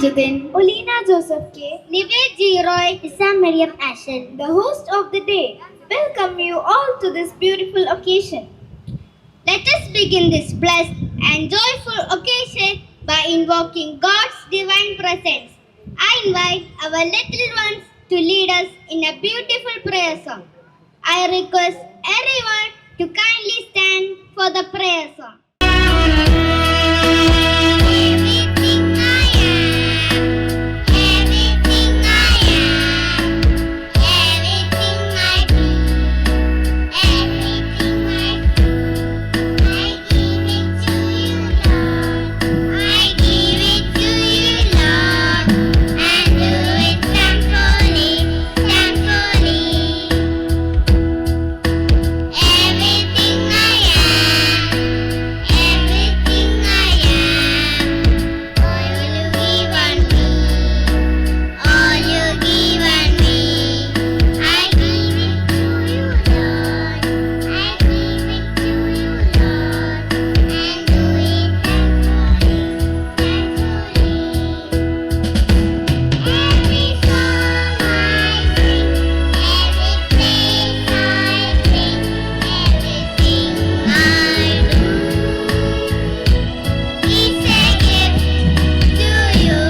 Jiten, Olina Joseph K, Nived G. Roy, Isam Miriam Ashen, the host of the day, welcome you all to this beautiful occasion. Let us begin this blessed and joyful occasion by invoking God's divine presence. I invite our little ones to lead us in a beautiful prayer song. I request everyone to kindly stand for the prayer song. Everything I am, everything I am, everything I do, everything I do, I give it to you, Lord. I give it to you, Lord, and do it thankfully, thankfully. Everything I am, everything I am, all you given me, all you given me, I give it to you, Lord. I give it to you, Lord, and do it thankfully, thankfully. Every song I sing, every place I sing, everything I do is a gift to you.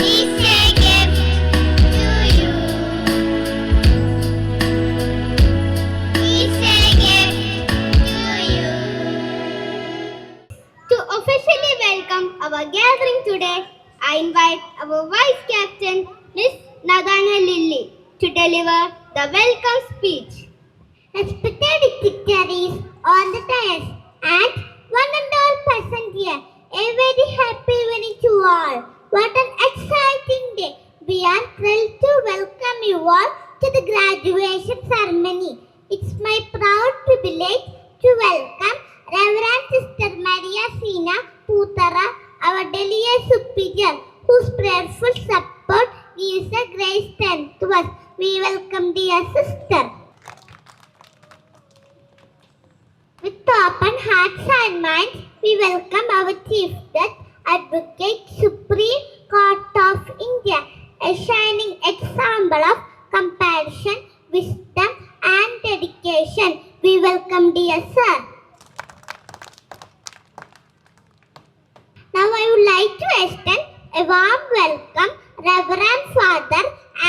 Is a gift to you. Is a gift to you. To officially welcome our gathering today, I invite our Vice Captain, Miss Nadana Lilly, to deliver the welcome speech. Respected dignitaries on the dais and one and all present here, a very happy evening to all. What an exciting day! We are thrilled to welcome you all to the graduation ceremony. It's my proud privilege to welcome Reverend Sister Maria Sina Putara, our delegate superior, whose prayerful support gives a great strength to us. We welcome dear sister. With open hearts and minds, we welcome our Chief Judge, Advocate Supreme Court of India, a shining example of compassion, wisdom, and dedication. We welcome dear sir. Now I would like to extend a warm welcome Reverend Father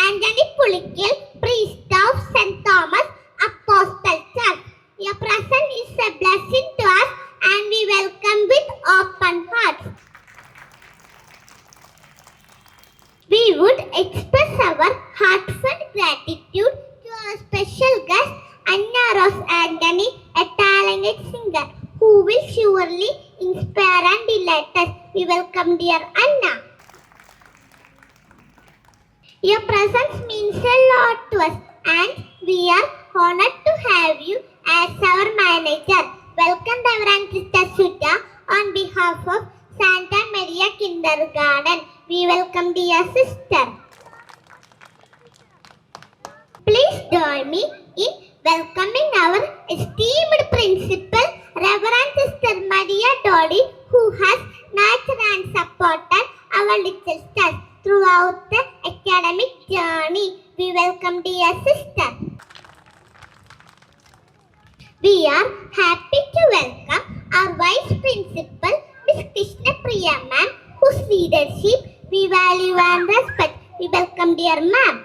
Anthony Pulikil, priest of St. Thomas Apostle Church. Your presence is a blessing to us and we welcome with open hearts. We would express our heartfelt gratitude to our special guest Anna Rose Anthony, a talented singer who will surely inspire and delight us. We welcome dear Anna. Your presence means a lot to us and we are honored to have you as our manager. Welcome Reverend Sister Sudha on behalf of Santa Maria Kindergarten. We welcome dear sister. Please join me in welcoming our esteemed principal, Reverend Sister Maria Dolly, who has nurtured and supported our little stars throughout the academic journey. We welcome dear sister. We are happy to welcome our Vice Principal, Miss Krishna Priya Ma'am, whose leadership we value and respect. We welcome dear Ma'am.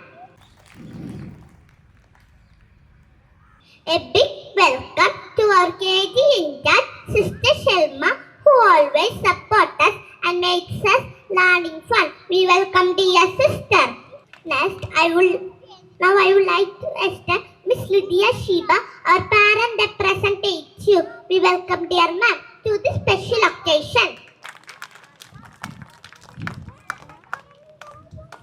A big welcome to our KG in charge, Sister Shelma, who always supports us and makes us learning fun. We welcome dear sister. Next, I would like to extend Miss Lydia Shiba, our parent representative. We welcome dear ma'am to this special occasion.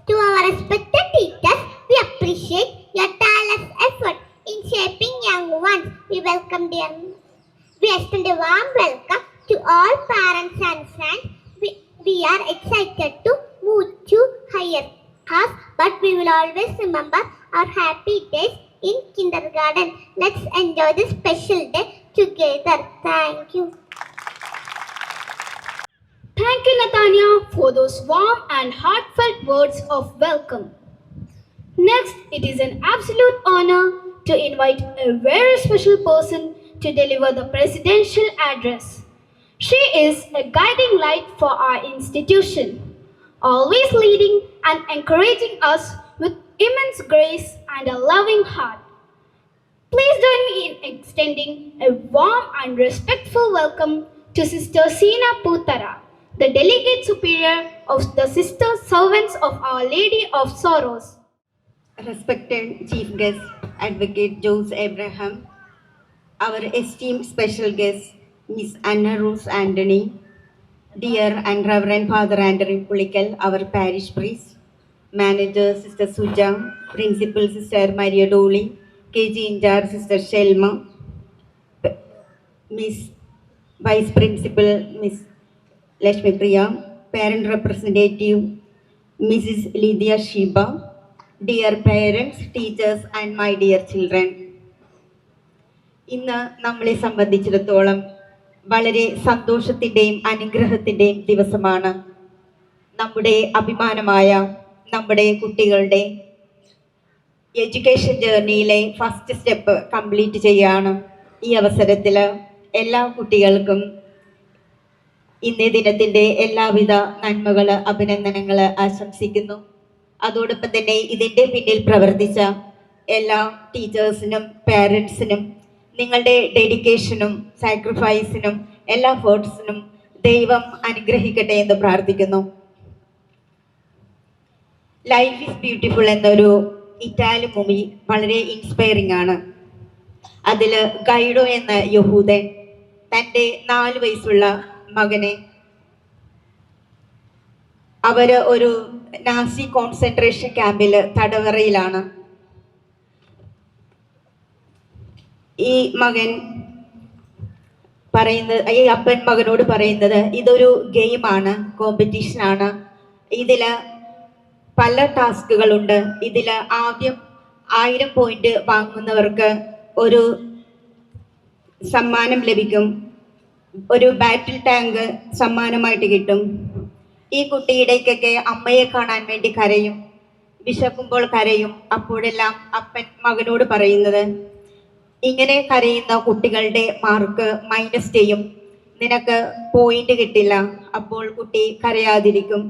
To our respected teachers, we appreciate your tireless effort in shaping young ones. We welcome dear. We extend a warm welcome to all parents and friends. We are excited to move to higher class, but we will always remember our happy days in kindergarten. Let's enjoy this special day together. Thank you. Thank you, Nathania, for those warm and heartfelt words of welcome. Next, it is an absolute honor to invite a very special person to deliver the presidential address. She is a guiding light for our institution, always leading and encouraging us with immense grace and a loving heart. Please join me in extending a warm and respectful welcome to Sister Sina Putara, the Delegate Superior of the Sister Servants of Our Lady of Sorrows. Respected Chief Guest, Advocate Jose Abraham, our esteemed special guest, Miss Anna Rose Anthony, dear and Reverend Father Andrew Pulikal, our parish priest, Manager Sister Suja, Principal Sister Maria Dolly, KG in charge Sister Shelma, Miss Vice Principal Miss Lashmi Priya, Parent Representative Mrs. Lydia Shiba, dear parents, teachers and my dear children. ഇന്ന് നമ്മളെ സംബന്ധിച്ചിടത്തോളം വളരെ സന്തോഷത്തിൻ്റെയും അനുഗ്രഹത്തിൻ്റെയും ദിവസമാണ്. നമ്മുടെ അഭിമാനമായ നമ്മുടെ കുട്ടികളുടെ education ജേർണിയിലെ first step complete ചെയ്യുകയാണ്. ഈ അവസരത്തിൽ എല്ലാ കുട്ടികൾക്കും ഇന്നേ ദിനത്തിൻ്റെ എല്ലാവിധ നന്മകൾ, അഭിനന്ദനങ്ങൾ ആശംസിക്കുന്നു. അതോടൊപ്പം തന്നെ ഇതിൻ്റെ പിന്നിൽ പ്രവർത്തിച്ച എല്ലാ ടീച്ചേഴ്സിനും പാരൻസിനും നിങ്ങളുടെ ഡെഡിക്കേഷനും സാക്രിഫൈസിനും എല്ലാ എഫേർട്സിനും ദൈവം അനുഗ്രഹിക്കട്ടെ എന്ന് പ്രാർത്ഥിക്കുന്നു. ലൈഫ് ഈസ് ബ്യൂട്ടിഫുൾ എന്നൊരു ഇറ്റാലിയൻ മൂവി വളരെ ഇൻസ്പയറിംഗ് ആണ്. അതിൽ ഗൈഡോ എന്ന യഹൂദൻ തൻ്റെ 4 വയസ്സുള്ള മകനെ അവര് ഒരു നാസി കോൺസെൻട്രേഷൻ ക്യാമ്പിൽ തടവറയിലാണ്. ഈ മകൻ പറയുന്നത്, ഈ അപ്പൻ മകനോട് പറയുന്നത്, ഇതൊരു ഗെയിമാണ്, കോമ്പറ്റീഷനാണ്, ഇതിൽ പല ടാസ്കുകളുണ്ട്, ഇതിൽ ആദ്യം 1000 പോയിന്റ് വാങ്ങുന്നവർക്ക് ഒരു സമ്മാനം ലഭിക്കും, ഒരു ബാറ്റിൽ ടാങ്ക് സമ്മാനമായിട്ട് കിട്ടും. ഈ കുട്ടിയുടെക്കൊക്കെ അമ്മയെ കാണാൻ വേണ്ടി കരയും, വിശക്കുമ്പോൾ കരയും. അപ്പോഴെല്ലാം അപ്പൻ മകനോട് പറയുന്നത്, ഇങ്ങനെ കരയുന്ന കുട്ടികളുടെ മാർക്ക് മൈനസ് ചെയ്യും, നിനക്ക് പോയിന്റ് കിട്ടില്ല. അപ്പോൾ കുട്ടി കരയാതിരിക്കും.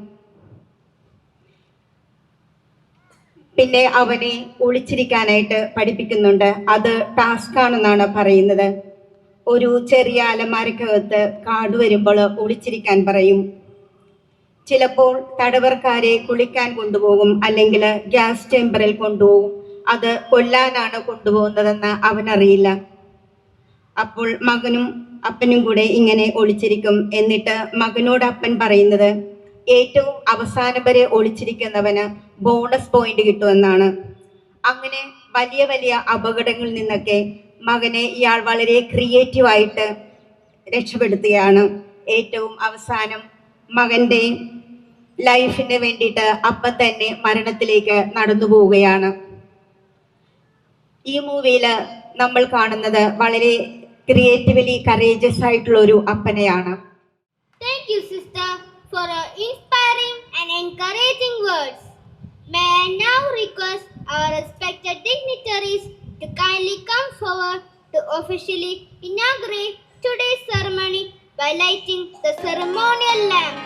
പിന്നെ അവനെ ഒളിച്ചിരിക്കാനായിട്ട് പഠിപ്പിക്കുന്നുണ്ട്. അത് ടാസ്ക് ആണെന്നാണ് പറയുന്നത്. ഒരു ചെറിയ അലമാരക്കകത്ത് കാട് വരുമ്പോൾ ഒളിച്ചിരിക്കാൻ പറയും. ചിലപ്പോൾ തടവർക്കാരെ കുളിക്കാൻ കൊണ്ടുപോകും, അല്ലെങ്കിൽ ഗ്യാസ് ചേമ്പറിൽ കൊണ്ടുപോകും. അത് കൊല്ലാനാണ് കൊണ്ടുപോകുന്നതെന്ന് അവനറിയില്ല. അപ്പോൾ മകനും അപ്പനും കൂടെ ഇങ്ങനെ ഒളിച്ചിരിക്കും. എന്നിട്ട് മകനോട് അപ്പൻ പറയുന്നത്, ഏറ്റവും അവസാനം വരെ ഒളിച്ചിരിക്കുന്നവന് ബോണസ് പോയിന്റ് കിട്ടുമെന്നാണ്. അങ്ങനെ വലിയ വലിയ അപകടങ്ങളിൽ നിന്നൊക്കെ മകനെ ഇയാൾ വളരെ ക്രിയേറ്റീവായിട്ട് രക്ഷപ്പെടുത്തുകയാണ്. ഏറ്റവും അവസാനം മകൻ്റെ ലൈഫിന് വേണ്ടിയിട്ട് അപ്പൻ തന്നെ മരണത്തിലേക്ക് നടന്നു പോവുകയാണ്. ഈ മൂവിയിൽ നമ്മൾ കാണുന്നത് വളരെ ക്രിയേറ്റീവ്ലി കറേജസ് ആയിട്ടുള്ള ഒരു അപ്പനെയാണ്. Thank you, sister, for your inspiring and encouraging words. May I now request our respected dignitaries to kindly come forward to officially inaugurate today's ceremony by lighting the ceremonial lamp.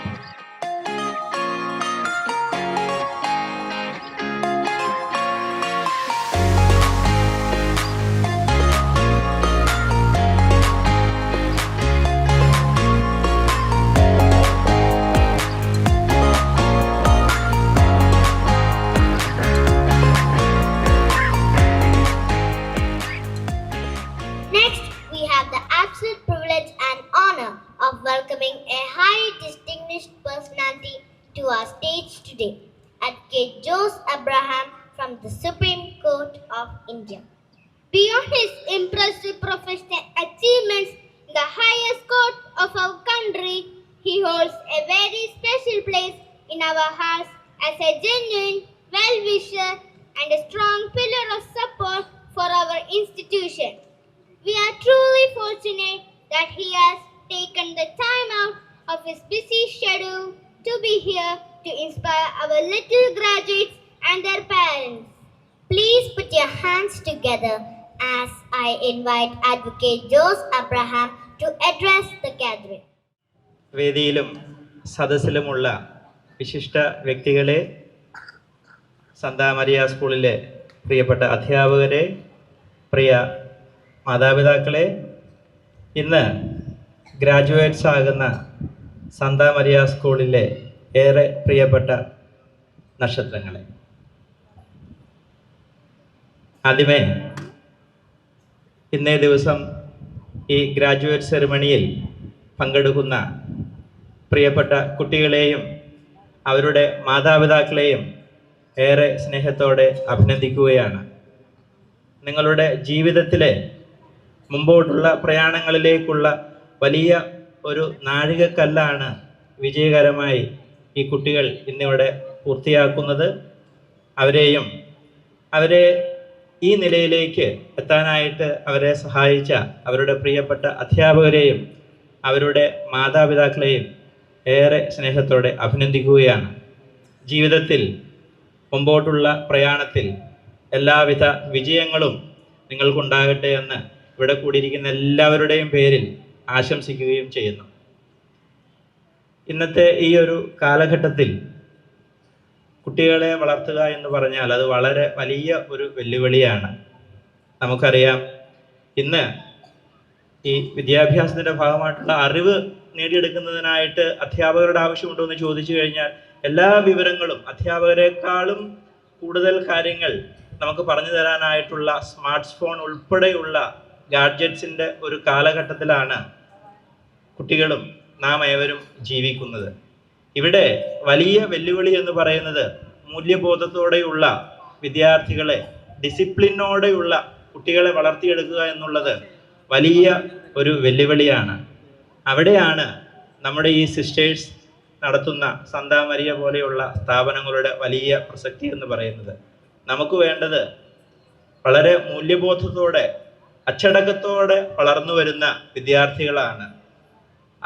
Next, we have the absolute privilege and honor of welcoming a highly distinguished personality to our stage today, Advocate Jose Abraham from the Supreme Court of India. Beyond his impressive professional achievements in the highest court of our country, he holds a very special place in our hearts as a genuine well-wisher and a strong pillar of support for our institution. We are truly fortunate that he has taken the time out of his busy schedule to be here to inspire our little graduates and their parents. Please put your hands together as I invite Advocate Jose Abraham to address the gathering. വേദിയിലും സദസ്സിലുമുള്ള വിശിഷ്ട വ്യക്തികളെ, സന്താ Maria സ്കൂളിലെ പ്രിയപ്പെട്ട അധ്യാപകരെ, പ്രിയ മാതാപിതാക്കളെ, ഇന്ന് graduates ആകുന്ന സന്താ Maria സ്കൂളിലെ ഏറെ പ്രിയപ്പെട്ട നക്ഷത്രങ്ങളെ, ആദ്യമേ ഇന്നേ ദിവസം ഈ ഗ്രാജുവേറ്റ് സെറിമണിയിൽ പങ്കെടുക്കുന്ന പ്രിയപ്പെട്ട കുട്ടികളെയും അവരുടെ മാതാപിതാക്കളെയും ഏറെ സ്നേഹത്തോടെ അഭിനന്ദിക്കുകയാണ്. നിങ്ങളുടെ ജീവിതത്തിലെ മുമ്പോട്ടുള്ള പ്രയാണങ്ങളിലേക്കുള്ള വലിയ ഒരു നാഴികക്കല്ലാണ് വിജയകരമായി ഈ കുട്ടികൾ ഇന്നിവിടെ പൂർത്തിയാക്കുന്നത്. അവരെ ഈ നിലയിലേക്ക് എത്താനായിട്ട് അവരെ സഹായിച്ച അവരുടെ പ്രിയപ്പെട്ട അധ്യാപകരെയും അവരുടെ മാതാപിതാക്കളെയും ഏറെ സ്നേഹത്തോടെ അഭിനന്ദിക്കുകയാണ്. ജീവിതത്തിൽ മുമ്പോട്ടുള്ള പ്രയാണത്തിൽ എല്ലാവിധ വിജയങ്ങളും നിങ്ങൾക്കുണ്ടാകട്ടെ എന്ന് ഇവിടെ കൂടിയിരിക്കുന്ന എല്ലാവരുടെയും പേരിൽ ആശംസിക്കുകയും ചെയ്യുന്നു. ഇന്നത്തെ ഈ ഒരു കാലഘട്ടത്തിൽ കുട്ടികളെ വളർത്തുക എന്ന് പറഞ്ഞാൽ അത് വളരെ വലിയ ഒരു വെല്ലുവിളിയാണ്. നമുക്കറിയാം, ഇന്ന് ഈ വിദ്യാഭ്യാസത്തിൻ്റെ ഭാഗമായിട്ടുള്ള അറിവ് നേടിയെടുക്കുന്നതിനായിട്ട് അധ്യാപകരുടെ ആവശ്യമുണ്ടോ എന്ന് ചോദിച്ചു കഴിഞ്ഞാൽ എല്ലാ വിവരങ്ങളും അധ്യാപകരെക്കാളും കൂടുതൽ കാര്യങ്ങൾ നമുക്ക് പറഞ്ഞു തരാനായിട്ടുള്ള സ്മാർട്ട് ഫോൺ ഉൾപ്പെടെയുള്ള ഗാഡ്ജറ്റ്സിൻ്റെ ഒരു കാലഘട്ടത്തിലാണ് കുട്ടികളും നാം ഏവരും ജീവിക്കുന്നത്. ഇവിടെ വലിയ വെല്ലുവിളി എന്ന് പറയുന്നത് മൂല്യബോധത്തോടെയുള്ള വിദ്യാർത്ഥികളെ, ഡിസിപ്ലിനോടെയുള്ള കുട്ടികളെ വളർത്തിയെടുക്കുക എന്നുള്ളത് വലിയ ഒരു വെല്ലുവിളിയാണ്. അവിടെയാണ് നമ്മുടെ ഈ സിസ്റ്റേഴ്സ് നടത്തുന്ന സന്താ മരിയ പോലെയുള്ള സ്ഥാപനങ്ങളുടെ വലിയ പ്രസക്തി എന്ന് പറയുന്നത്. നമുക്ക് വേണ്ടത് വളരെ മൂല്യബോധത്തോടെ, അച്ചടക്കത്തോടെ വളർന്നു വരുന്ന വിദ്യാർത്ഥികളാണ്.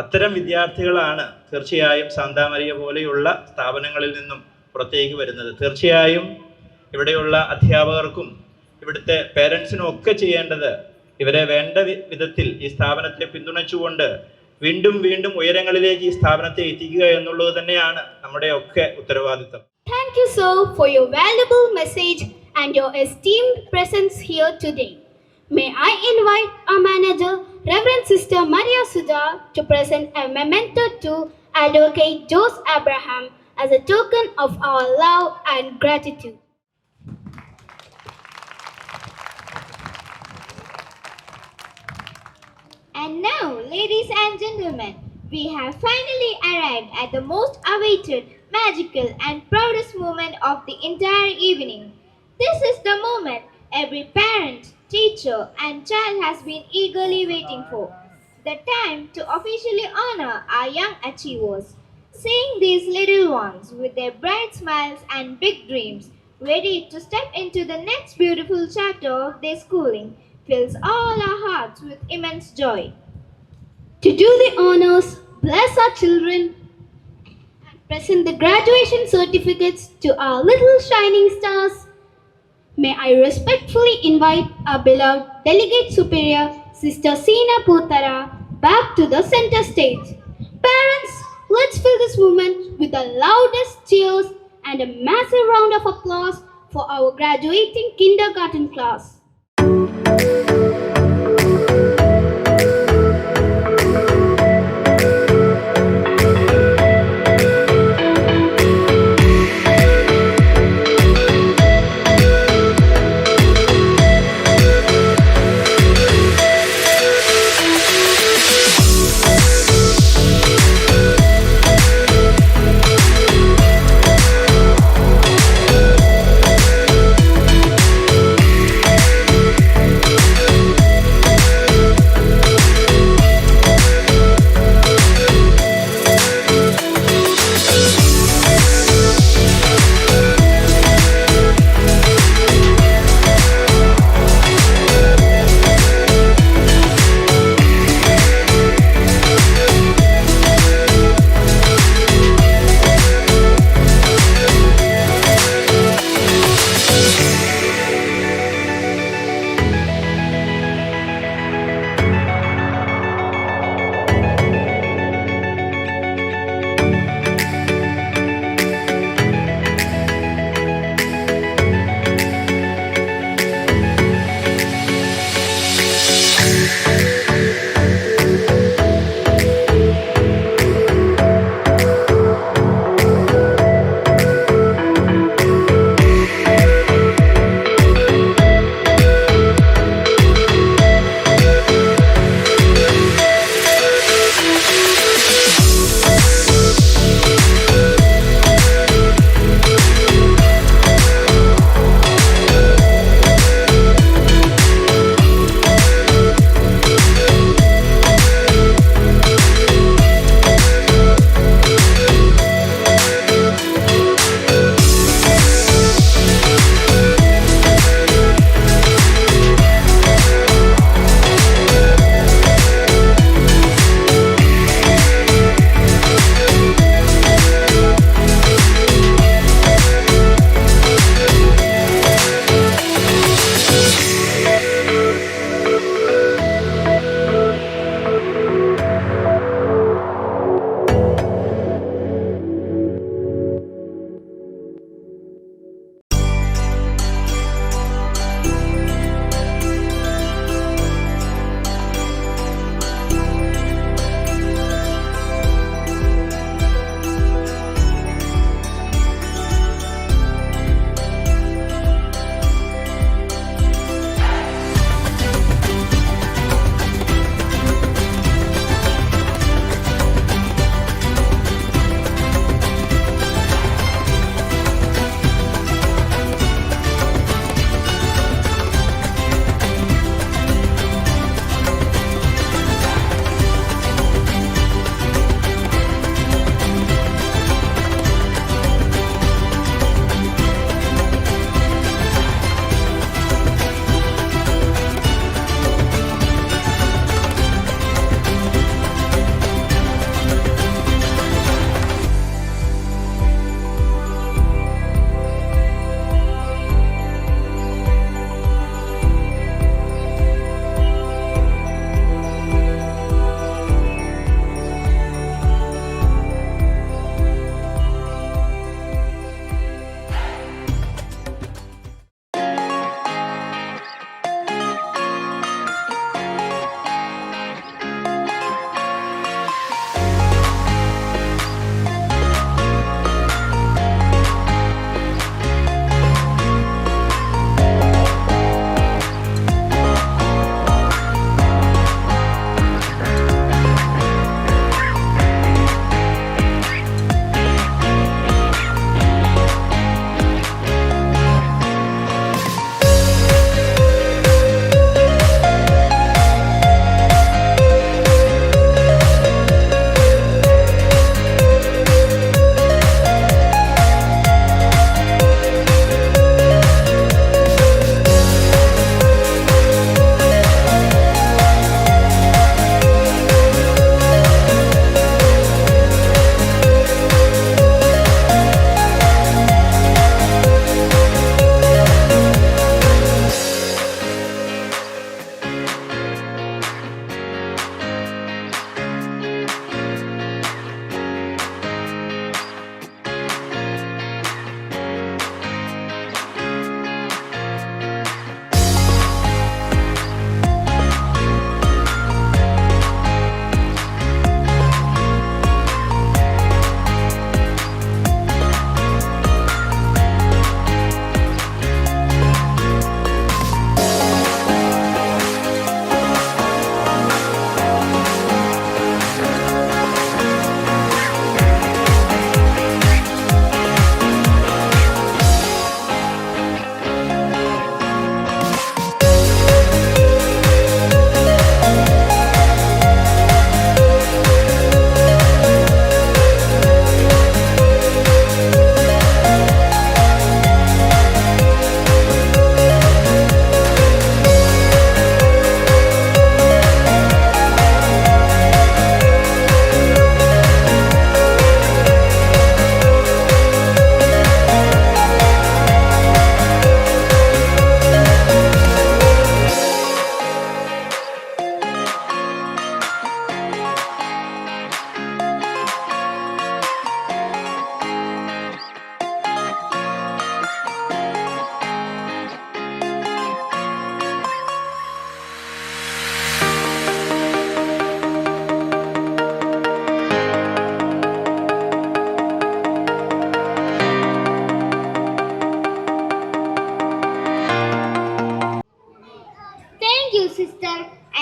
അത്തരം വിദ്യാർത്ഥികളാണ് തീർച്ചയായും സന്താ മരിയ പോലെയുള്ള സ്ഥാപനങ്ങളിൽ നിന്നും പുറത്തേക്ക് വരുന്നത്. തീർച്ചയായും ഇവിടെയുള്ള അധ്യാപകർക്കും ഇവിടുത്തെ പേരൻസിനും ഒക്കെ ചെയ്യേണ്ടത് ഇവരെ വേണ്ട വിധത്തിൽ ഈ സ്ഥാപനത്തെ പിന്തുണച്ചുകൊണ്ട് വീണ്ടും വീണ്ടും ഉയരങ്ങളിലേക്ക് ഈ സ്ഥാപനത്തെ എത്തിക്കുക എന്നുള്ളത് തന്നെയാണ് നമ്മുടെ ഒക്കെ ഉത്തരവാദിത്തം. Thank you, sir, for your valuable message and your esteemed presence here today. May I invite our manager, Reverend Sister Maria Sudha, to present a memento to Advocate Jose Abraham as a token of our love and gratitude. And now, ladies and gentlemen, we have finally arrived at the most awaited, magical and proudest moment of the entire evening. This is the moment every parent, teacher and child has been eagerly waiting for. The time to officially honor our young achievers. Seeing these little ones with their bright smiles and big dreams, ready to step into the next beautiful chapter of their schooling, fills all our hearts with immense joy. To do the honors, bless our children, and present the graduation certificates to our little shining stars, may I respectfully invite our beloved Delegate Superior, Sister Seena Putara, back to the center stage. Parents, let's fill this moment with the loudest cheers and a massive round of applause for our graduating kindergarten class.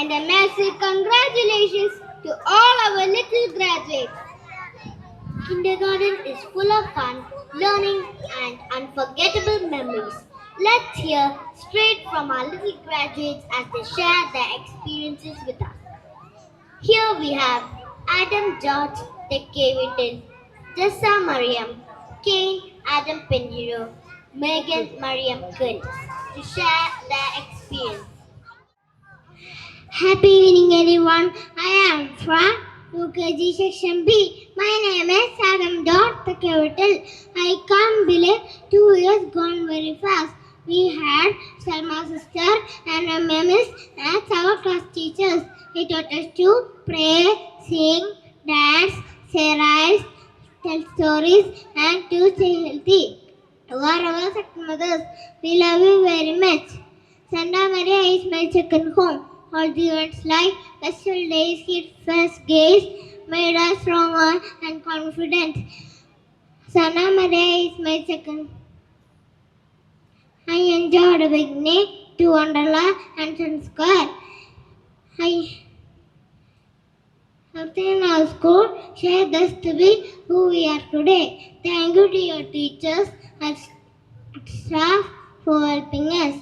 And a massive congratulations to all our little graduates. Kindergarten is full of fun, learning, and unforgettable memories. Let's hear straight from our little graduates as they share their experiences with us. Here we have Adam George Tekkevitin, Jessa Mariam, Kane Adam Pinheiro, Megan Mariam Kuntz to share their experience. Happy evening everyone. I am from UKG section B. My name is Adam Tekkevitin. I can't believe 2 years gone very fast. We had Salma's sister and Ramya miss as our class teachers. He taught us to pray, sing, dance, say rhymes, tell stories, and to stay healthy. You are our second mothers. We love you very much. Santa Maria is my second home. All the events like special days, hit first gaze, made us stronger and confident. Santa Maria is my second. I enjoyed a picnic to Wonderland and Sun Square. Everything in our school shaped us to be who we are today. Thank you to your teachers and staff for helping us.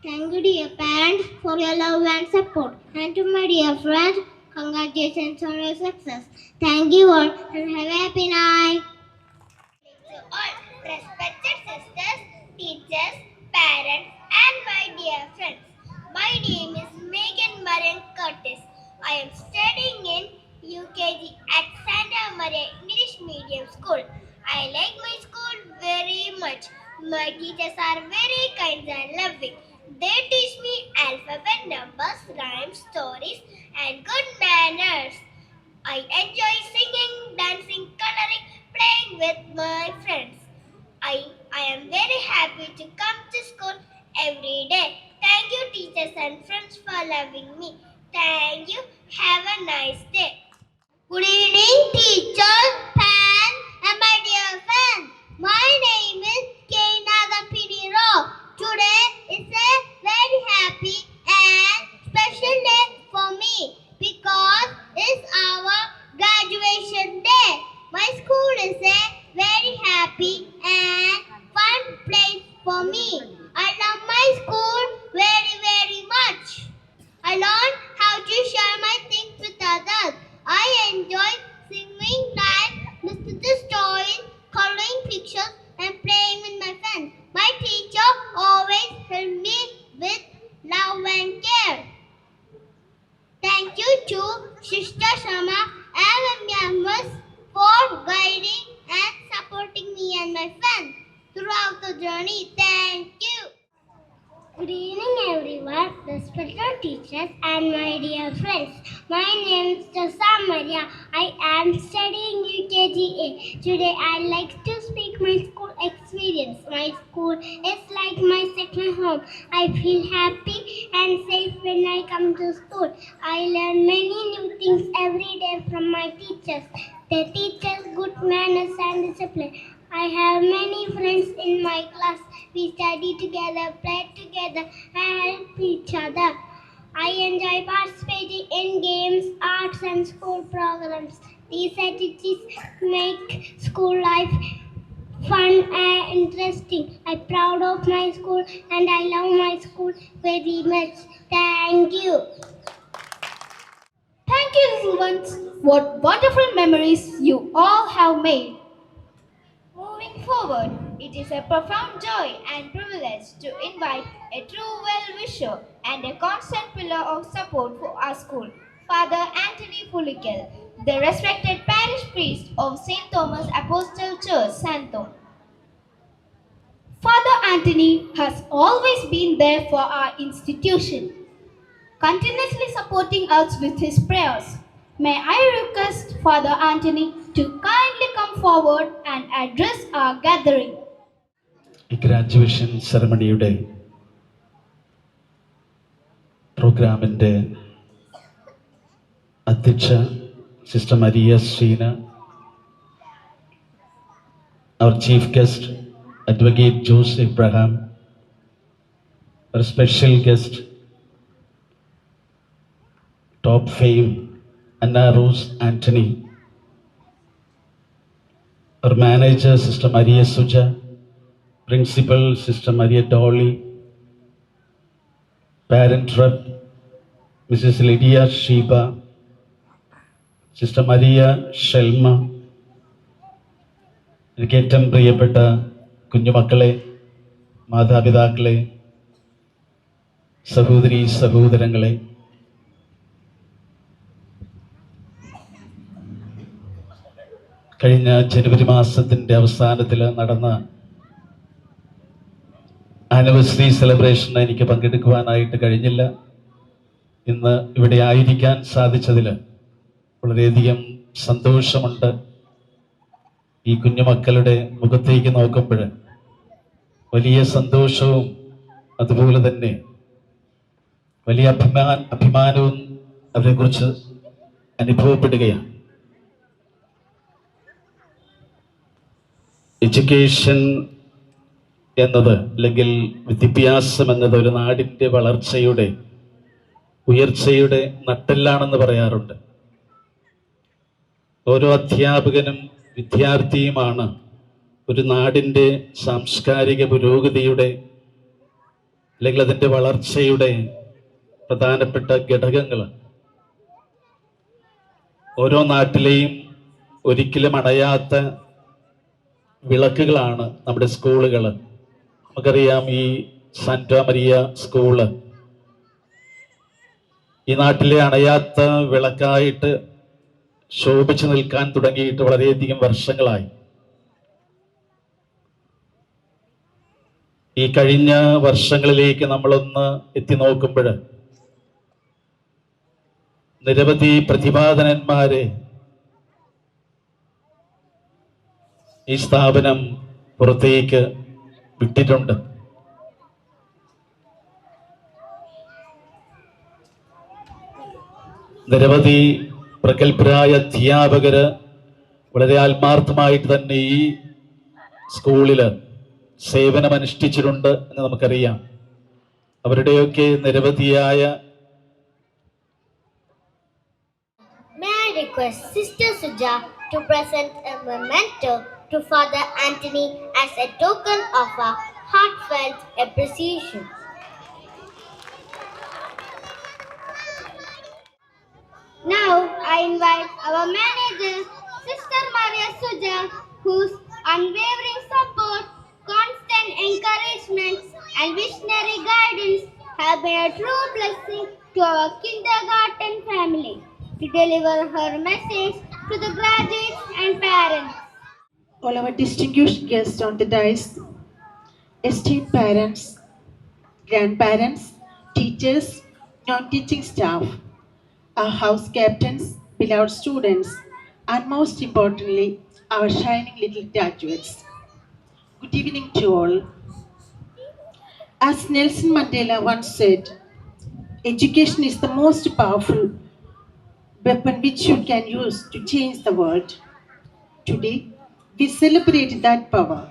Thank you to your parents for your love and support. And to my dear friends, congratulations on your success. Thank you all and have a happy night. To all respected sisters, teachers, parents, and my dear friends. My name is Megan Marian Curtis. I am studying in UKG at Santa Maria English Medium School. I like my school very much. My teachers are very kind and loving. They teach me alphabet, numbers, rhymes, stories, and good manners. I enjoy singing, dancing, coloring, playing with my friends. I am very happy to come to school every day. Thank you, teachers and friends, for loving me. Thank you. Have a nice day. Good evening, teachers, fans, and my dear friends. My name is Kainada Piniro. Today is a very happy and special day for me because it's our graduation day. My school is a very happy and fun place for me. I love my school very, very much. I learned how to share my things with others. I enjoy singing, dance, listening to stories, coloring pictures, and playing with my friends. My teacher always helped me with love and care. Thank you to Sister Shama and Myanmar for guiding and supporting me and my friends throughout the journey. Thank you. Good evening everyone, respected teachers and my dear friends. My name is Jessa Maria. I am studying UKGA. Today I like to speak my school experience. My school is like my second home. I feel happy and safe when I come to school. I learn many new things every day from my teachers. They teach us good manners and discipline. I have many friends in my class. We study together, play together, and help each other. I enjoy participating in games, arts, and school programs. These activities make school life fun and interesting. I'm proud of my school and I love my school very much. Thank you. Thank you, little ones. What wonderful memories you all have made. Moving forward, it is a profound joy and privilege to invite a true well-wisher and a constant pillar of support for our school, Father Anthony Pulikal, the respected parish priest of St. Thomas Apostle Church, Santhom. Father Anthony has always been there for our institution, continuously supporting us with his prayers. May I request Father Anthony to kindly come forward and address our gathering. Graduation സെറമണിയുടെ പ്രോഗ്രാമിൻ്റെ അധ്യക്ഷ sister Maria Sreena, our chief guest Advocate Jose Abraham, our special guest top fame, Anna Rose Anthony, our manager, Sister Maria Suja, principal, Sister Maria Dolly, parent rep, Mrs. Lydia Sheba, Sister Maria Shelma, എനിക്ക് ഏറ്റവും പ്രിയപ്പെട്ട കുഞ്ഞുമക്കളെ, മാതാപിതാക്കളെ, സഹോദരി സഹോദരങ്ങളെ, കഴിഞ്ഞ ജനുവരി മാസത്തിൻ്റെ അവസാനത്തിൽ നടന്ന ആനിവേഴ്സറി സെലിബ്രേഷന് എനിക്ക് പങ്കെടുക്കുവാനായിട്ട് കഴിഞ്ഞില്ല. ഇന്ന് ഇവിടെ ആയിരിക്കാൻ സാധിച്ചതിൽ വളരെയധികം സന്തോഷമുണ്ട്. ഈ കുഞ്ഞുമക്കളുടെ മുഖത്തേക്ക് നോക്കുമ്പോൾ വലിയ സന്തോഷവും അതുപോലെ തന്നെ വലിയ അഭിമാനവും അവരെക്കുറിച്ച് അനുഭവപ്പെടുകയാണ്. എഡ്യൂക്കേഷൻ എന്നത് അല്ലെങ്കിൽ വിദ്യാഭ്യാസം എന്നത് ഒരു നാടിൻ്റെ വളർച്ചയുടെ ഉയർച്ചയുടെ നട്ടെല്ലാണെന്ന് പറയാറുണ്ട്. ഓരോ അധ്യാപകനും വിദ്യാർത്ഥിയുമാണ് ഒരു നാടിൻ്റെ സാംസ്കാരിക പുരോഗതിയുടെ അല്ലെങ്കിൽ അതിൻ്റെ വളർച്ചയുടെ പ്രധാനപ്പെട്ട ഘടകങ്ങൾ. ഓരോ നാട്ടിലെയും ഒരിക്കലും അണയാത്ത വിളക്കുകളാണ് നമ്മുടെ സ്കൂളുകൾ. നമുക്കറിയാം, ഈ സാന്റാ മരിയ സ്കൂള് ഈ നാട്ടിലെ അണയാത്ത വിളക്കായിട്ട് ശോഭിച്ചു നിൽക്കാൻ തുടങ്ങിയിട്ട് വളരെയധികം വർഷങ്ങളായി. ഈ കഴിഞ്ഞ വർഷങ്ങളിലേക്ക് നമ്മളൊന്ന് എത്തി നോക്കുമ്പോൾ നിരവധി പ്രതിഭാധനന്മാരെ ഈ സ്ഥാപനം പുറത്തേക്ക് വിട്ടിട്ടുണ്ട്. നിരവധി പ്രഗത്ഭരായ അധ്യാപകര് വളരെ ആത്മാർത്ഥമായിട്ട് തന്നെ ഈ സ്കൂളില് സേവനമനുഷ്ഠിച്ചിട്ടുണ്ട് എന്ന് നമുക്കറിയാം. അവരുടെയൊക്കെ നിരവധിയായ May I request Sister Suja to present a memento to Father Anthony as a token of our heartfelt appreciation. Now I invite our manager, Sister Maria Suja, whose unwavering support, constant encouragement, and visionary guidance have been a true blessing to our kindergarten family, to deliver her message to the graduates and parents. All our distinguished guests on the dais, esteemed parents, grandparents, teachers, non-teaching staff, our house captains, beloved students, and most importantly, our shining little graduates. Good evening to all. As Nelson Mandela once said, education is the most powerful weapon which you can use to change the world. Today, we celebrate that power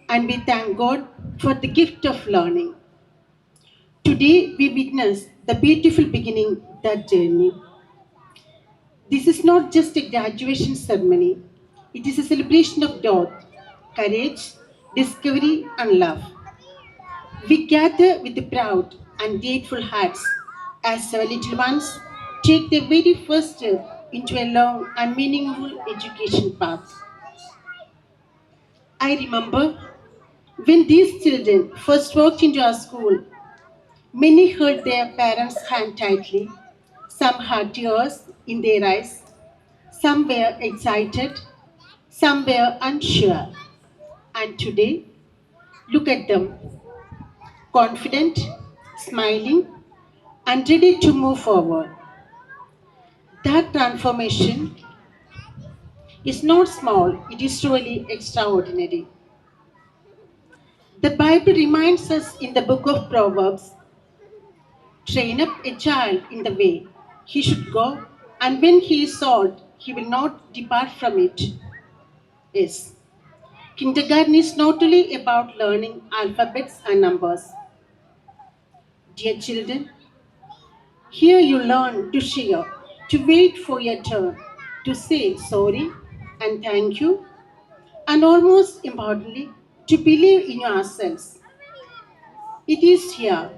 and we thank God for the gift of learning. Today, we witness the beautiful beginning of that journey. This is not just a graduation ceremony. It is a celebration of growth, courage, discovery, and love. We gather with the proud and grateful hearts as our little ones take their very first step into a long and meaningful education path. I remember when these children first walked into our school, many held their parents' hand tightly. Some had tears in their eyes. Some were excited. Some were unsure. And today, look at them, confident, smiling, and ready to move forward. That transformation is not small, it is truly extraordinary. The Bible reminds us in the book of Proverbs, train up a child in the way he should go, and when he is old, he will not depart from it. Yes, kindergarten is not only about learning alphabets and numbers. Dear children, Here you learn to share, to wait for your turn, to say sorry and thank you, and almost importantly, to believe in yourselves. It is here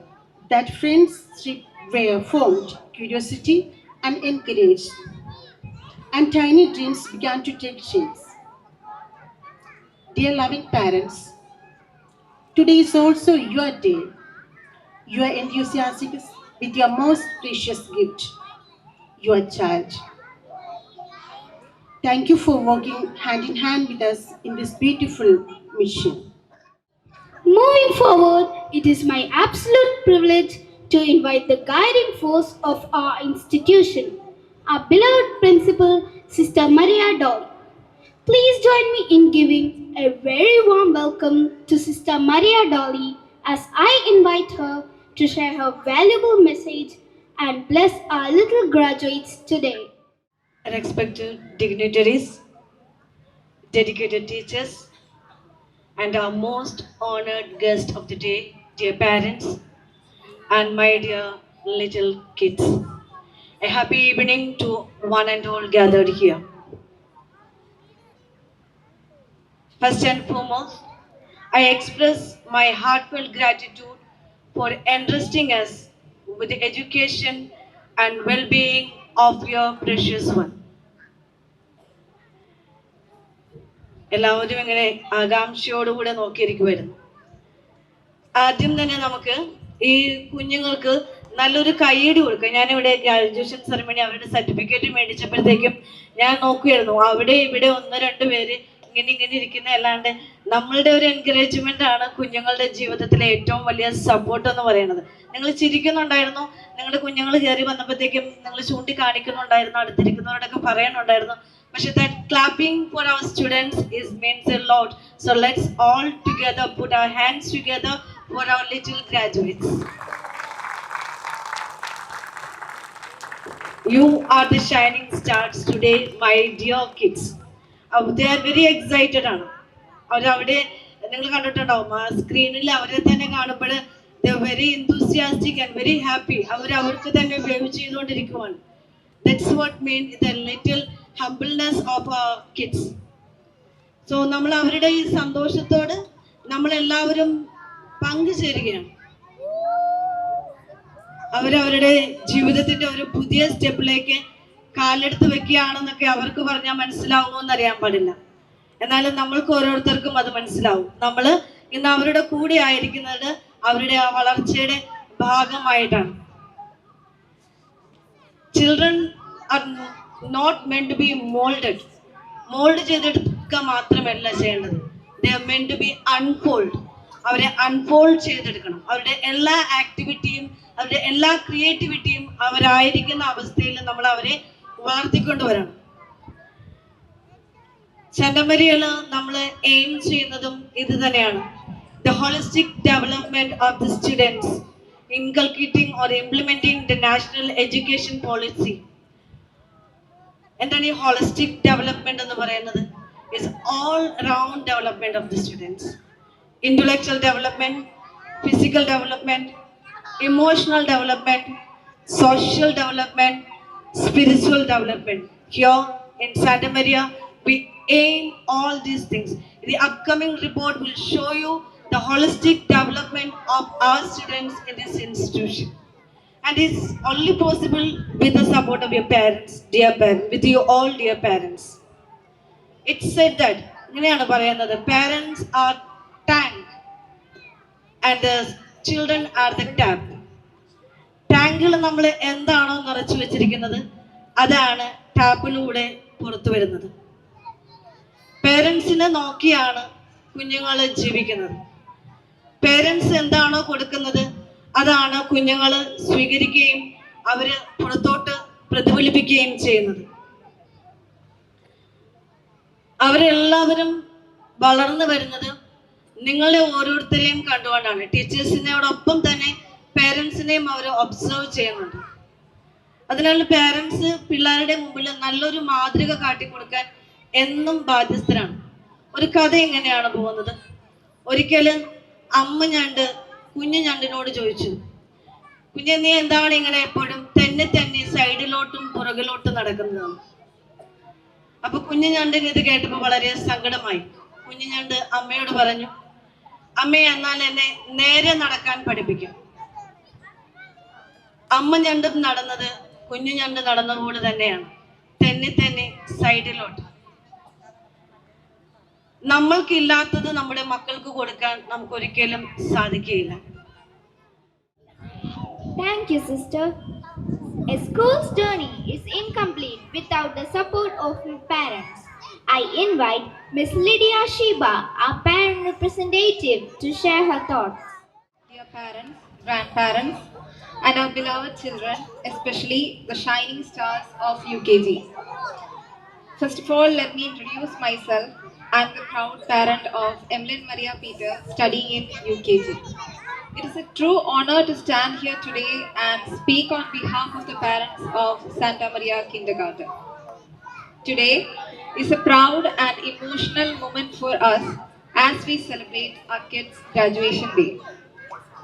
that friendships were formed, curiosity and encouraged, and tiny dreams began to take shapes. Dear loving parents, today is also your day. You are enthusiastic with your most precious gift, your child. Thank you for working hand in hand with us in this beautiful mission. Moving forward, it is my absolute privilege to invite the guiding force of our institution, our beloved principal, Sister Maria Doll. Please join me in giving a very warm welcome to Sister Maria Dolly as I invite her to share her valuable message and bless our little graduates today. Respected dignitaries, dedicated teachers, and our most honored guest of the day, dear parents, and my dear little kids. A happy evening to one and all gathered here. First and foremost, I express my heartfelt gratitude for entrusting us with the education and well being of your precious one. എല്ലാവരും ഇങ്ങനെ ആകാംക്ഷയോടുകൂടെ നോക്കിയിരിക്കുമായിരുന്നു. ആദ്യം തന്നെ നമുക്ക് ഈ കുഞ്ഞുങ്ങൾക്ക് നല്ലൊരു കൈയ്യടി കൊടുക്കുക. ഞാനിവിടെ ഗ്രാജുവേഷൻ സെറമണി അവരുടെ സർട്ടിഫിക്കറ്റ് മേടിച്ചപ്പോഴത്തേക്കും ഞാൻ നോക്കുകയായിരുന്നു, അവിടെ ഇവിടെ ഒന്ന് രണ്ട് പേര് ഇങ്ങനെ ഇരിക്കുന്ന അല്ലാണ്ട് നമ്മളുടെ ഒരു എൻകറേജ്മെന്റ് ആണ് കുഞ്ഞുങ്ങളുടെ ജീവിതത്തിലെ ഏറ്റവും വലിയ സപ്പോർട്ട് എന്ന് പറയുന്നത്. നിങ്ങൾ ചിരിക്കുന്നുണ്ടായിരുന്നു, നിങ്ങളുടെ കുഞ്ഞുങ്ങൾ കയറി വന്നപ്പോഴത്തേക്കും നിങ്ങൾ ചൂണ്ടിക്കാണിക്കുന്നുണ്ടായിരുന്നു, അടുത്തിരിക്കുന്നവരോടൊക്കെ പറയാനുണ്ടായിരുന്നു. പക്ഷെ that clapping for our students is means a lot. So let's all together put our hands together for our little graduates. You are the shining stars today, my dear kids. They are very excited ആണ്. അവരവിടെ നിങ്ങൾ കണ്ടിട്ടുണ്ടാവും, ആ സ്ക്രീനിൽ അവരെ തന്നെ കാണുമ്പോൾ they are very enthusiastic and very happy. അവർക്ക് തന്നെ wave ചെയ്തുകൊണ്ടിരിക്കുവാണ്. That's what means the little humbleness of our kids. So നമ്മൾ അവരുടെ ഈ സന്തോഷത്തോട് നമ്മളെല്ലാവരും പങ്കുചേരുകയാണ്. അവരവരുടെ ജീവിതത്തിന്റെ ഒരു പുതിയ സ്റ്റെപ്പിലേക്ക് കാലെടുത്ത് വെക്കുകയാണെന്നൊക്കെ അവർക്ക് പറഞ്ഞാൽ മനസ്സിലാവുമോ എന്നറിയാൻ പാടില്ല. എന്നാലും നമ്മൾക്ക് ഓരോരുത്തർക്കും അത് മനസ്സിലാവും. നമ്മൾ ഇന്ന് അവരുടെ കൂടെ ആയിരിക്കുന്നത് അവരുടെ ആ വളർച്ചയുടെ ഭാഗമായിട്ടാണ്. Children are not meant to be mould ചെയ്തെടുക്കുക മാത്രമല്ല ചെയ്യേണ്ടത്, they are meant to be unfold. അവരെ അൺഫോൾഡ് ചെയ്തെടുക്കണം. അവരുടെ എല്ലാ ആക്ടിവിറ്റിയും അവരുടെ എല്ലാ ക്രിയേറ്റിവിറ്റിയും അവരായിരിക്കുന്ന അവസ്ഥയിൽ നമ്മൾ അവരെ വളർത്തിക്കൊണ്ടുവരണം. ചന്തമരികള് നമ്മൾ എയിം ചെയ്യുന്നതും ഇത് തന്നെയാണ്. The holistic development of the students, inculcating or implementing the national education policy. എന്താണ് ഈ ഹോളിസ്റ്റിക് ഡെവലപ്മെന്റ് എന്ന് പറയുന്നത്? Is all round development of the students. Intellectual development, physical development, emotional development, social development, spiritual development. Here in Santa Maria, we aim all these things. The upcoming report will show you the holistic development of our students in this institution. And it's only possible with the support of your parents, dear parents, with you all dear parents. It's said that, parents are tank and the children are the tap. ടാങ്കിൽ നമ്മൾ എന്താണോ നിറച്ചു വെച്ചിരിക്കുന്നത് അതാണ് ടാപ്പിലൂടെ പുറത്തു വരുന്നത്. പേരൻസിനെ നോക്കിയാണ് കുഞ്ഞുങ്ങൾ ജീവിക്കുന്നത്. പേരൻസ് എന്താണോ കൊടുക്കുന്നത് അതാണ് കുഞ്ഞുങ്ങൾ സ്വീകരിക്കുകയും അവര് പുറത്തോട്ട് പ്രതിഫലിപ്പിക്കുകയും ചെയ്യുന്നത്. അവരെല്ലാവരും വളർന്നു വരുന്നത് നിങ്ങളെ ഓരോരുത്തരെയും കണ്ടുകൊണ്ടാണ്. ടീച്ചേഴ്സിനോടൊപ്പം തന്നെ പേരൻസിനെയും അവർ ഒബ്സർവ് ചെയ്യുന്നുണ്ട്. അതിനാൽ പേരൻസ് പിള്ളേരുടെ മുമ്പിൽ നല്ലൊരു മാതൃക കാട്ടിക്കൊടുക്കാൻ എന്നും ബാധ്യസ്ഥരാണ്. ഒരു കഥ എങ്ങനെയാണ് പോകുന്നത്? ഒരിക്കലും അമ്മ ഞണ്ട് കുഞ്ഞു ഞണ്ടിനോട് ചോദിച്ചു, കുഞ്ഞെ നീ എന്താണ് ഇങ്ങനെ എപ്പോഴും തന്നെ തന്നെ സൈഡിലോട്ടും പുറകിലോട്ടും നടക്കുന്നതാണ്. അപ്പൊ കുഞ്ഞു ഞണ്ടിന് ഇത് കേട്ടപ്പോൾ വളരെ സങ്കടമായി. കുഞ്ഞു ഞണ്ട് അമ്മയോട് പറഞ്ഞു, അമ്മേ, എന്നാൽ എന്നെ നേരെ നടക്കാൻ പഠിപ്പിക്കും. അമ്മ ഞണ്ടും നടന്നത് കുഞ്ഞു ഞണ്ട് നടന്നതുപോലെ തന്നെയാണ്, തന്നെ തന്നെ സൈഡിലോട്ട്. നമ്മൾക്കില്ലാത്തത് നമ്മുടെ മക്കൾക്ക് കൊടുക്കാൻ നമുക്ക് ഒരിക്കലും സാധിക്കുകയില്ല. Thank you, sister. A school's journey is incomplete without the support of parents. I invite Miss Lydia Sheba, our parent representative, to share her thoughts. Dear parents, grandparents, and our beloved children, especially the shining stars of UKG. First of all, let me introduce myself. I am the proud parent of Emmeline Maria Peter, studying in UKG. It is a true honor to stand here today and speak on behalf of the parents of Santa Maria Kindergarten. Today is a proud and emotional moment for us as we celebrate our kids' graduation day.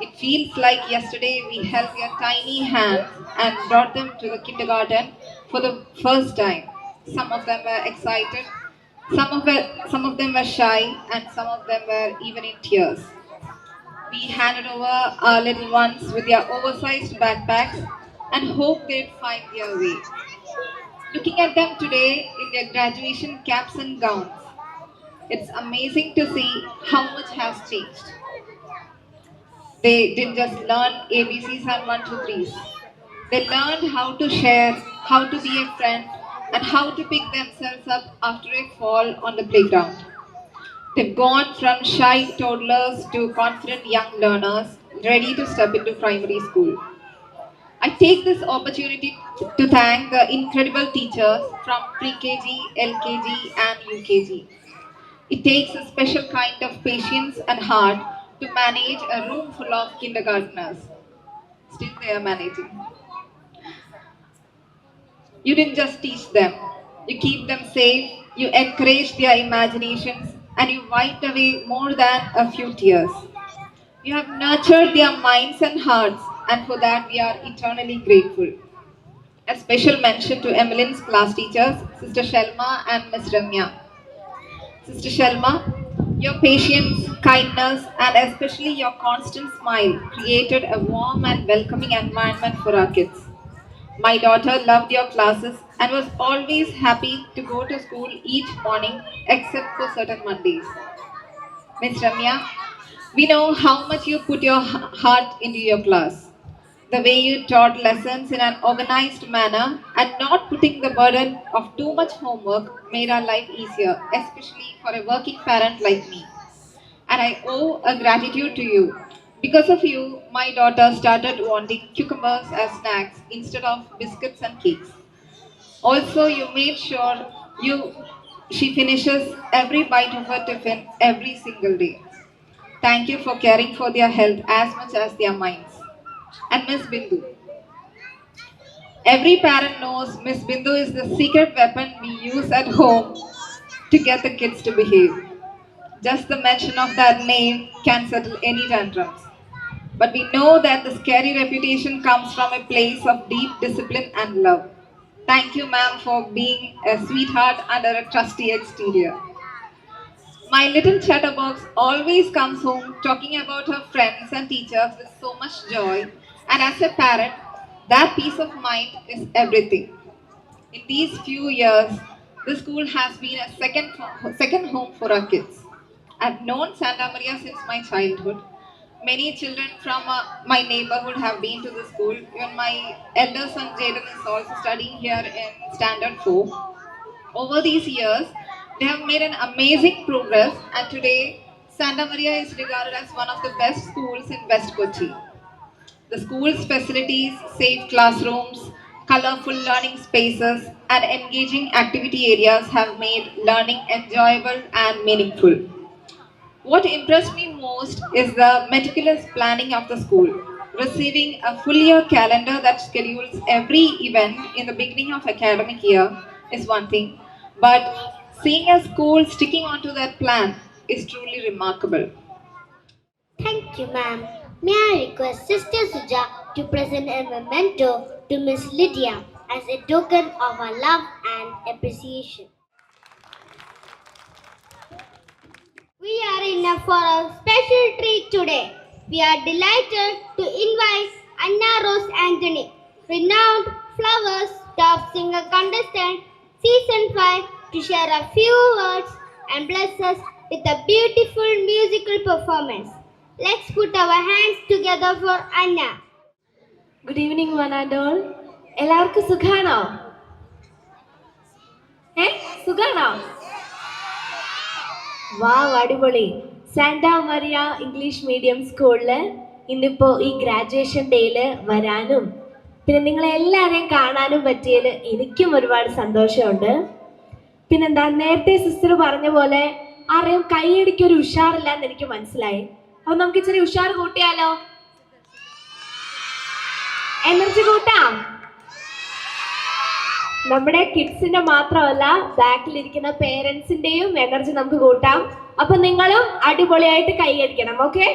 It feels like yesterday we held their tiny hands and brought them to the kindergarten for the first time. Some of them were excited, some of them were shy, and some of them were even in tears. We handed over our little ones with their oversized backpacks and hoped they'd find their way. Looking at them today in their graduation caps and gowns, it's amazing to see how much has changed. They didn't just learn ABCs and 1, 2, 3s. They learned how to share, how to be a friend, and how to pick themselves up after a fall on the playground. They've gone from shy toddlers to confident young learners ready to step into primary school. I take this opportunity to thank the incredible teachers from pre-KG, LKG and UKG. It takes a special kind of patience and heart to manage a room full of kindergartners. Still they are managing. You didn't just teach them, you keep them safe, you encourage their imaginations, and you wiped away more than a few tears. You have nurtured their minds and hearts, and for that we are eternally grateful. A special mention to Emmeline's class teachers, Sister Shelma and Miss Ramya. Sister Shelma, your patience, kindness, and especially your constant smile created a warm and welcoming environment for our kids. My daughter loved your classes and was always happy to go to school each morning except for certain Mondays. Miss Ramya, we know how much you put your heart into your class. The way you taught lessons in an organized manner and not putting the burden of too much homework made our life easier, especially for a working parent like me. And I owe a gratitude to you. Because of you, my daughter started wanting cucumbers as snacks instead of biscuits and cakes. Also, you made sure she finishes every bite of her tiffin every single day. Thank you for caring for their health as much as their minds. And Miss Bindu. Every parent knows Miss Bindu is the secret weapon we use at home to get the kids to behave. Just the mention of that name can settle any tantrums. But we know that the scary reputation comes from a place of deep discipline and love. Thank you, ma'am, for being a sweetheart under a trusty exterior. My little chatterbox always comes home talking about her friends and teachers with so much joy, and as a parent, that peace of mind is everything. In these few years, the school has been a second home for our kids. I've known Santa Maria since my childhood. Many children from my neighborhood have been to the school. Even my elder son Jaden is also studying here in Standard 4. Over these years, they have made an amazing progress, and today Santa Maria is regarded as one of the best schools in West Kochi. The school's facilities, safe classrooms, colorful learning spaces, and engaging activity areas have made learning enjoyable and meaningful. What impressed me most is the meticulous planning of the school. Receiving a full year calendar that schedules every event in the beginning of academic year is one thing, but seeing a school sticking onto that plan is truly remarkable. Thank you, ma'am. May I request Sister Suja to present a memento to Miss Lydia as a token of our love and appreciation. We are in for a special treat today. We are delighted to invite Anna Rose Anthony, renowned Flowers top singer contestant season 5, to share a few words and bless us with a beautiful musical performance. Let's put our hands together for Anna. Good evening one and all. എല്ലാവർക്കും സുഖാണോ? സുഖാണോ? വാവ്, അടിപൊളി. Santa Mariya English medium സ്കൂളിൽ ഇന്നിപ്പോൾ ഈ graduation ഡേയിൽ വരാനും പിന്നെ നിങ്ങളെല്ലാവരെയും കാണാനും പറ്റിയതിൽ എനിക്കും ഒരുപാട് സന്തോഷമുണ്ട്. പിന്നെന്താ, നേരത്തെ സിസ്റ്റർ പറഞ്ഞ പോലെ ആരെയും കൈയടിക്ക് ഒരു ഉഷാറില്ല എന്ന് എനിക്ക് മനസ്സിലായി. അപ്പോൾ നമുക്ക് ഇച്ചിരി ഉഷാർ കൂട്ടിയാലോ? എനർജി കൂട്ടാം. നമ്മുടെ കിഡ്സിന്റെ മാത്രമല്ല, ബാക്കിലിരിക്കുന്ന പേരൻസിന്റെയും എനർജി നമുക്ക് കൂട്ടാം. അപ്പൊ നിങ്ങളും അടിപൊളിയായിട്ട് കൈയടിക്കണം. ഓക്കെ?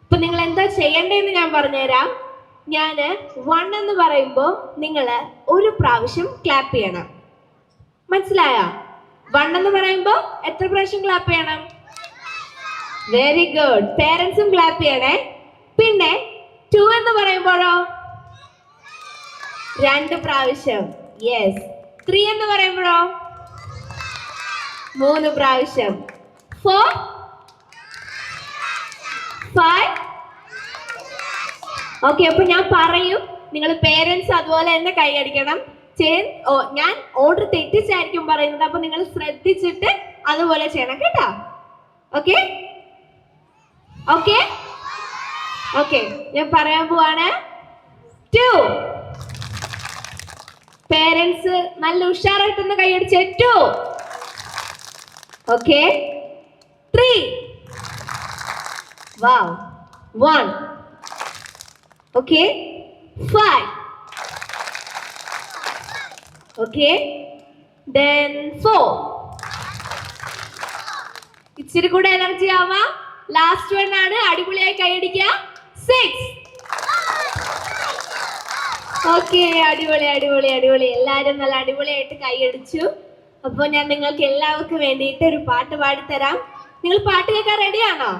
അപ്പൊ നിങ്ങൾ എന്താ ചെയ്യേണ്ടതെന്ന് ഞാൻ പറഞ്ഞുതരാം. ഞാൻ 1 എന്ന് പറയുമ്പോൾ നിങ്ങൾ ഒരു പ്രാവശ്യം ക്ലാപ്പ് ചെയ്യണം. മനസ്സിലായോ? 1 എന്ന് പറയുമ്പോൾ എത്ര പ്രാവശ്യം ക്ലാപ്പ് ചെയ്യണം? Very good. പേരൻസും ക്ലാപ്പ് ചെയ്യണേ. പിന്നെ 2 എന്ന് പറയുമ്പോഴോ 2 പ്രാവശ്യം. യെസ്. 3 എന്ന് പറയുമ്പോഴോ 3 പ്രാവശ്യം. 4, 5. ഓക്കെ, അപ്പൊ ഞാൻ പറയും, നിങ്ങൾ പേരൻസ് അതുപോലെ തന്നെ കൈയടിക്കണം. ഞാൻ ഓർഡർ തെറ്റിച്ചായിരിക്കും പറയുന്നത്, അപ്പൊ നിങ്ങൾ ശ്രദ്ധിച്ചിട്ട് അതുപോലെ ചെയ്യണം കേട്ടോ. ഓക്കെ ഓക്കെ ഓക്കെ, ഞാൻ പറയാൻ പോവാണ്. 2. പേരൻസ് നല്ല ഉഷാറായിട്ടൊന്ന് കൈയടിച്ച്. 2. ഓക്കെ. 3. വാവ്. 1. ഓക്കെ. 5. ഓക്കെ. then 4. ഇച്ചിരി കൂടെ എനർജി ആവാം. ലാസ്റ്റ് 1 ആണ്. അടിപൊളിയായി കൈയടിക്കുക. 6. ഓക്കെ, അടിപൊളി അടിപൊളി അടിപൊളി. എല്ലാവരും നല്ല അടിപൊളിയായിട്ട് കൈയടിച്ചു. അപ്പോൾ ഞാൻ നിങ്ങൾക്ക് എല്ലാവർക്കും വേണ്ടിയിട്ട് ഒരു പാട്ട് പാടിത്തരാം. നിങ്ങൾ പാട്ട് കേൾക്കാൻ റെഡിയാണോ?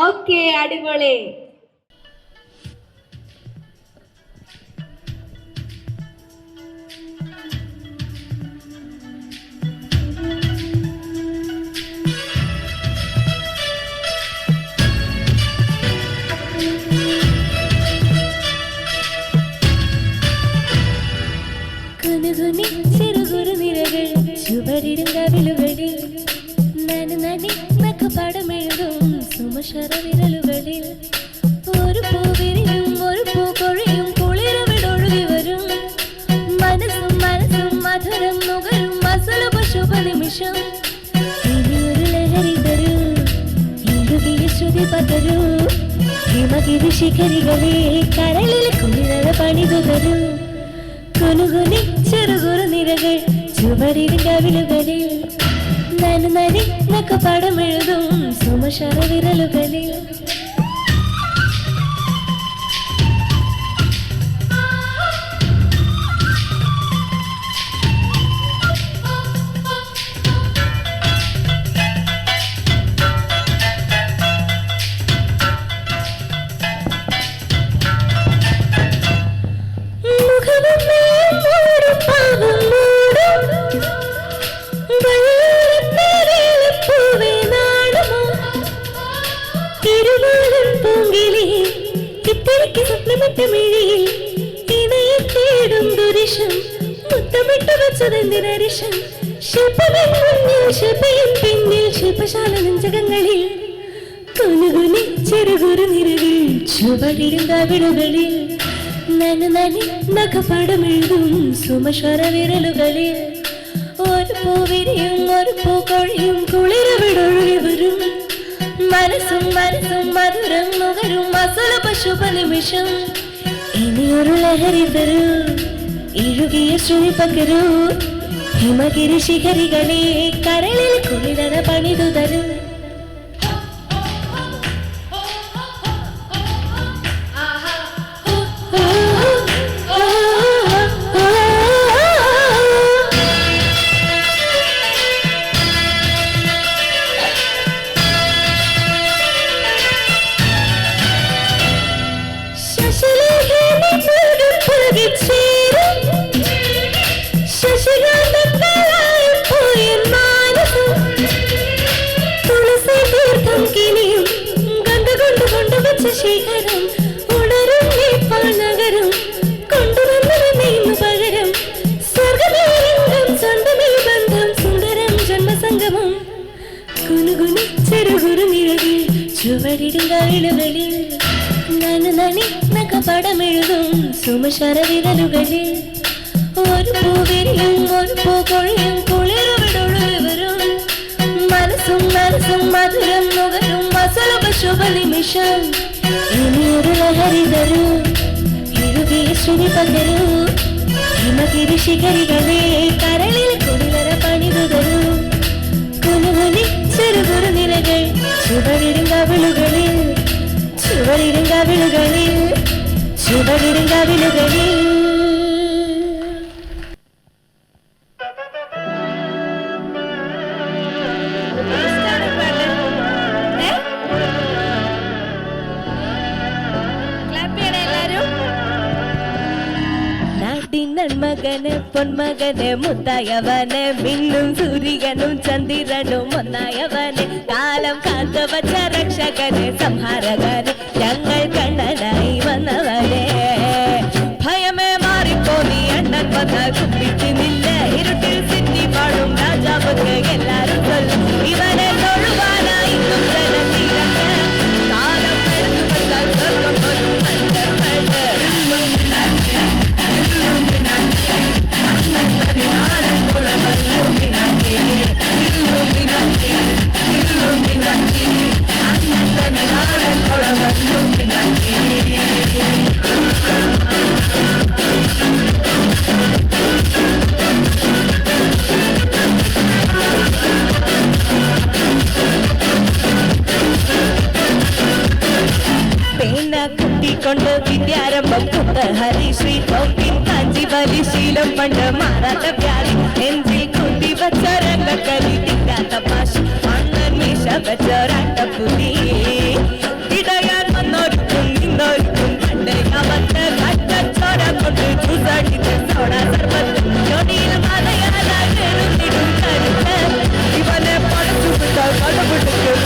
ഓക്കെ, അടിപൊളി. കുനുകുനി ചെറുകുറു നിരകൾ ചുവരിടുങ്കവിലുകളിൽ നനു നനി നഖപടമെഴുതും സുമശര വിരലുകളിൽ ഒരു പൂവിരിയും ഒരു പൂക്കൊഴിയും കുളിരവിടൊഴുകി വരും മനസ്സും മനസ്സും മധുരം നുകരും അസുലഭ ശുഭ നിമിഷം ഇനിയൊരു ലഹരി തരൂ ഇഴുകിയ ശ്രുതി പകരൂ ഹിമഗിരി ശിഖരികളെ കരളിൽ കുളിരഴ പണിതു തരൂ കുനുകുനി ചെറുകുറു നിരകൾ ചുവരിടുങ്കവിലുകളിൽ നനു നനി നഖപടമെഴുതും സുമശര വിരലുകളിൽ ശില്പശാലനഞ്ചകങ്ങളിൽ കുനുകുനി ചെറുകുറു നിരകൾ ചുവടിടുങ്കവിളുകളിൽ നനു നനി നഖപടമെഴുതും സുമശ്വര വിരലുകളിൽ ഒരു പൂവിരിയും ഒരു പൂക്കൊഴിയും കുളിരവിടൊഴുകി വരും മനസ്സും മനസ്സും മധുരം നുകരും അസുലഭ ശുഭ നിമിഷം ഇനിയൊരു ലഹരി തരൂ ഇഴുകിയ ശ്രുതി പകരൂ ഹിമഗിരി ശിഖരികളെ കരളിൽ കുളിരഴ പണിതു തരൂ നമുക്കിനിയും കൊണ്ടുവച്ച ശേഖരം ഉണരും നേപ്പാൾ നഗരം കൊണ്ടുവന്നവനെ ഇന്നു പകരം സ്വർഗമേലിംഗം സ്വന്തമേ ബന്ധം സുന്ദരം ജന്മസംഗമം കുനുകുനി ചെറുകുറു നിഴലിൽ ചുവടിടുക ഇളകളിൽ നനനനി നഖപടമെഴുതും സുമശര വിരലുകളിൽ ഒരു പൂവിരിയും ഒരു പൂക്കൊഴിയും കുളിർവിടൊഴുവരും മനസ്സും മധുരം നുകരും മസലഭ ശുഭനിമിഷം ഇനിയൊരു ലഹരി തരൂ എഴുതിയ ശ്രുതി പകരൂ ഹിമഗിരി ശിഖരികളെ കരളിൽ കുടിലറ പണിതു തരൂ കുനുകുനി ചെറുകുറു നിലകൾ ചുവടിടുങ്കവിളുകളിൽ ചുവടിടുങ്കവിളുകളിൽ ചുവടിടുങ്കവിളുകളിൽ നന്മകന് പൊന്മകന് മുത്തായവന് മിന്നും സൂര്യനും ചന്ദ്രനും ഒന്നായവന് കാലം കാത്തുവച്ച രക്ഷകന് സംഹാരകന് ഞങ്ങൾ കണ്ണനായി വന്നവനെ ഭയമേ മാറിപ്പോ നീ അണ്ണൻ വന്ന കുപ്പിക്കുന്നില്ല ഇരുട്ടിൽ സിറ്റി പാടും രാജാവുക്ക് എല്ലാരും ചൊല്ലും ഇവനെ തൊഴുവാനായി ജനതീരക്ക് കാലം എടുത്തു വച്ചാൽ സ്വർഗം പോലും കൊണ്ട് വിദ്യാരംഭം ഹരി ശ്രീ ടോപ്പിൻ കാഞ്ചി വലിശീലം പണ്ട് മാറാത്ത വ്യാധി നെഞ്ചിൽ കുത്തി വച്ച രംഗക്കലി തിരാത്ത ഭാഷ അണ്ണൻ മീശ വെച്ചൊരാട്ടപ്പുലി ഇടയാൻ വന്നോർക്കും നിന്നോർക്കും കണ്ട് അവത്ത് കട്ടച്ചോര കൊണ്ട് ചൂസടിച്ച് സോഡ സർവത്ത് ജോണിയിൽ മലയാളിടും കരുത്ത് ഇവനെ പടച്ചു വിട്ടാൽ കടപിടിക്കും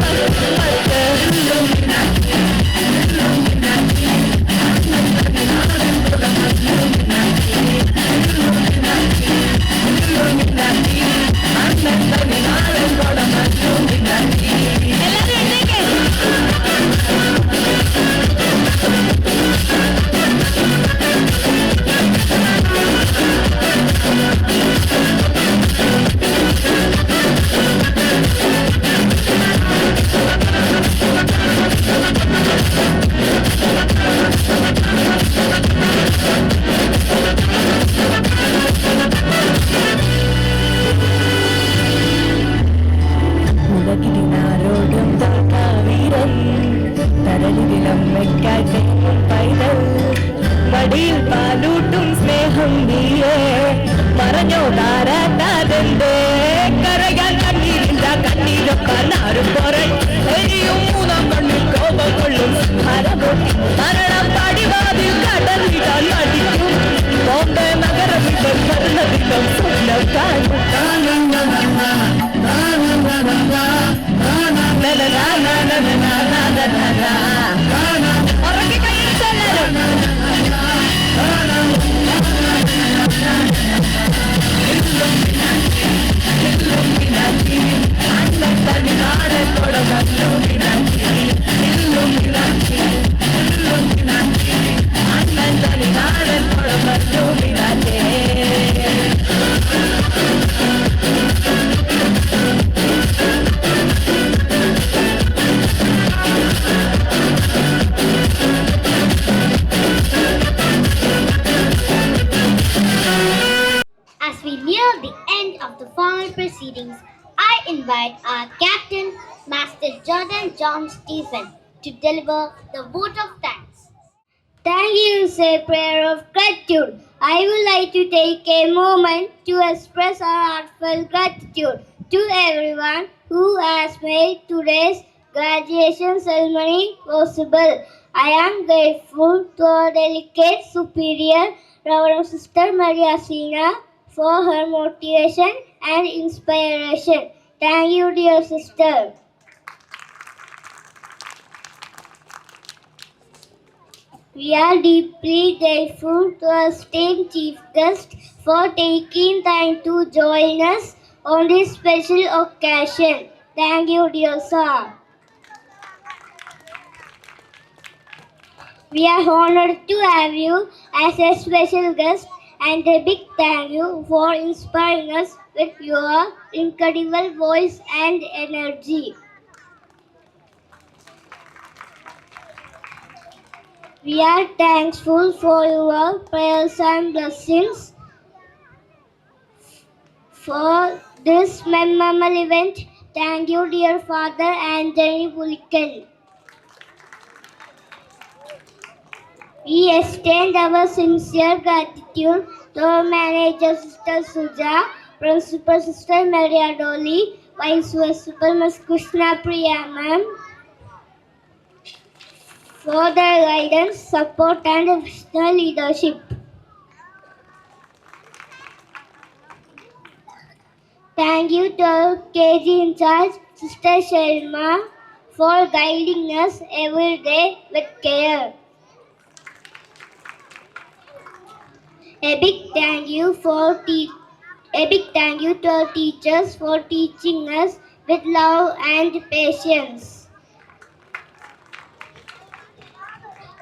മടിയിൽ പാലൂട്ടും സ്നേഹം നീയേ മറഞ്ഞോ താരാട്ടാതെന്തേ കരയാൻ കണ്ണീരില്ല കണ്ണീരൊക്കാൻ ആരും പോരൻ എരിയും മൂന്നാം കണ്ണിൽ കോപം കൊള്ളും ഹരമൊട്ടി മരണം പടിവാതിൽ കടലിടാൻ മടിക്കും ബോംബെ നഗരം വിട്ട് ഭരണദിനം സ്വപ്നം കാണും ഉറക്കി കയ്യിൽ ചെല്ലലും As we near the end of the formal proceedings, I invite our captain, Master Jordan John Stephen, to deliver the vote of thanks. Thank you, say prayer of gratitude. I would like to take a moment to express our heartfelt gratitude to everyone who has made today's graduation ceremony possible. I am grateful to our delicate superior, Reverend Sister Maria Sina, for her motivation and inspiration. Thank you, dear sister. We are deeply grateful to our esteemed chief guest for taking time to join us on this special occasion. Thank you, dear sir. We are honored to have you as a special guest and a big thank you for inspiring us with your incredible voice and energy. We are thankful for your prayers and blessings for this memorable event. Thank you, dear Father Anthony Pulikal. We extend our sincere gratitude to our manager, Sister Suja, Principal Sister Maria Dolly, Vice Principal Ms. Krishna Priya Ma'am, for their guidance, support, and professional leadership. Thank you to our KG in charge, Sister Sharma, for guiding us every day with care. A big thank you to our teachers for teaching us with love and patience.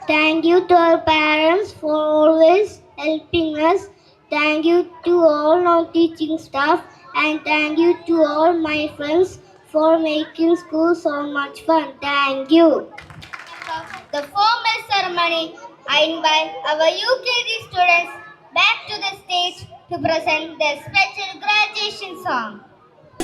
Thank you to our parents for always helping us. Thank you to all our teaching staff, and thank you to all my friends for making school so much fun. Thank you. The formal ceremony, I invite our UKG students back to the stage to present their special graduation song.